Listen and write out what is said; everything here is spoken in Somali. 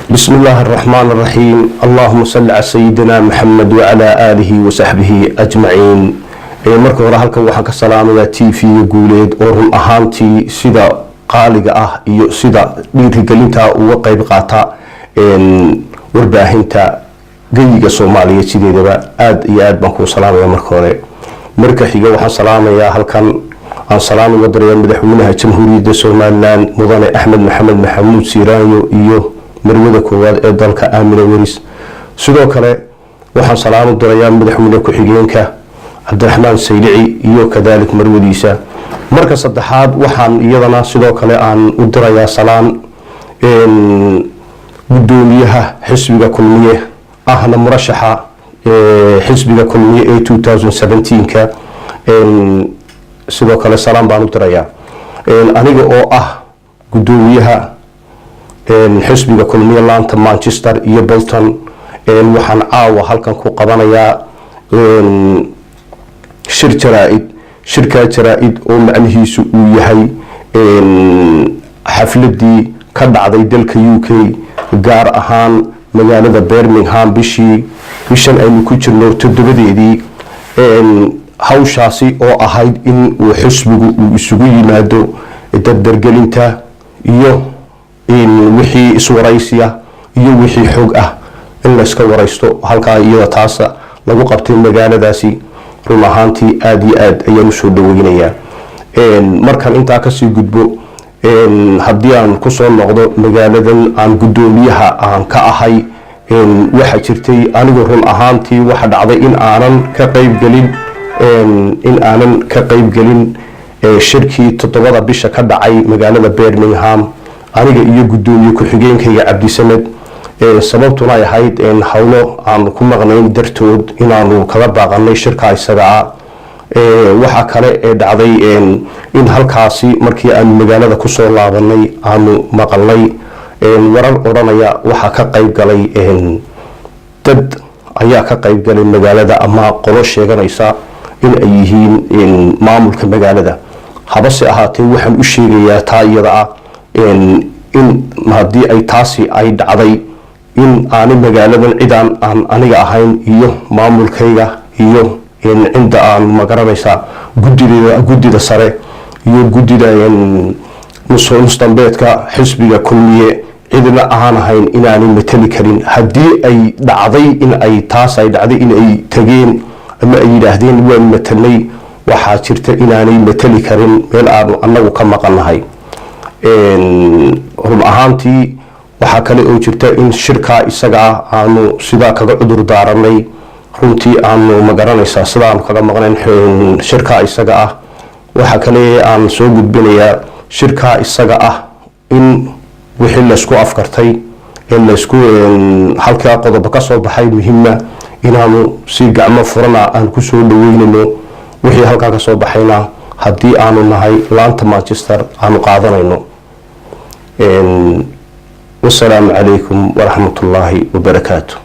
بسم الله الرحمن الرحيم اللهم صل على سيدنا محمد وعلى آله وصحبه أجمعين. marka hore halkan waxaan ka salaamayaa TV guuleed oo run ahaantii sida qaaliga ah iyo sida dhiirigelinta uga qayb qaata warbaahinta geyiga Soomaaliyeed sideedaba aad iyo aad baan ku salaamayaa marka hore. marka xiga waxaan salaamayaa halkan aan salaam uga dirayaa madaxweynaha Jamhuuriyadda Soomaaliland Mudane Axmed Maxamuud Siiraayo iyo marwada koowaad ee dalka Aamina Waris. sidoo kale waxaan salaam u dirayaa madaxweynaha ku-xigeenka Abdulrahmaan Saylici iyo kadalik marwadiisa. marka saddexaad waxaan iyadana sidoo kale aan u dirayaa salaan gudoomiyaha xisbiga kulmiye ahna murashaxa xisbiga kulmiye ee 2017ka sidoo kale salaan baan u dirayaa aniga oo ah gudoomiyaha xisbiga kulmiye lanta Manchester iyo Bolton. waxaan caawa halkan ku qabanayaa Shirjaraaid oo macnihiisu uu yahay xafladii ka dhacday dalka UK gaar ahaan magaalada Birmingham bishan aynu ku jirno toddobadeedii. hawshaasi oo ahayd in uu xisbigu uu isugu yimaado dardargelinta iyo wixii iswaraysiya iyo wixii xog ah in la iska waraysto halka iyada taas lagu qabtay magaaladaasi. run ahaantii aad iyo aad ayaan soo dhaweynayaa. markan intaa ka sii gudbo haddii aan ku soo noqdo magaaladan aan gudoomiyaha aan ka ahay waxa jirtay anigu run ahaantii waxa dhacday in aanan ka qayb galin shirkii 7 bisha ka dhacay magaalada Birmingham aniga iyo gudoomiye ku-xigeenkayga Cabdisamed. sababtuna ay ahayd hawlo aan ku maqnayn dartood inaanu kala baaqanay shirka isaga ah. waxa kale ee dhacday in halkaasi markii aan magaalada ku soo laabanay aanu maqalnay warar oranaya waxa ka qayb galay dad ayaa ka qayb galay magaalada ama qolo sheeganaysa in ay yihiin maamulka magaalada. habase ahaatee waxaan u sheegayaa taa iyada ah in haddii ay taasi ay dhacday in aan magaaladan cidaan aan aniga ahayn iyo maamulkayga iyo inda aan magaranaysa gudida sare iyo gudida mustambeedka xisbiga kulmiye cidina aan ahayn inaanay matali karin. haddii ay dhacday in ay tageen ama ay yidhaahdeen waan matalnay waxaa jirta inaanay matali karin meel aanu annagu ka maqannahay. run ahaantii waxaa kale oo jirta in shirka isaga ah aanu sidaa kaga cudur daaranay. runtii aanu magaranaysaa sidaan kaga maqnayn shirka isaga ah. waxa kale aan soo gudbinayaa shirka isaga ah in wixii la isku afkartay la isku halka qodob ka soo baxay muhiima inaanu si gacmo furana aan ku soo dhaweynayno wixii halka ka soo baxayna haddii aanu nahay laanta Manchester aanu qaadanayno. والسلام عليكم ورحمة الله وبركاته.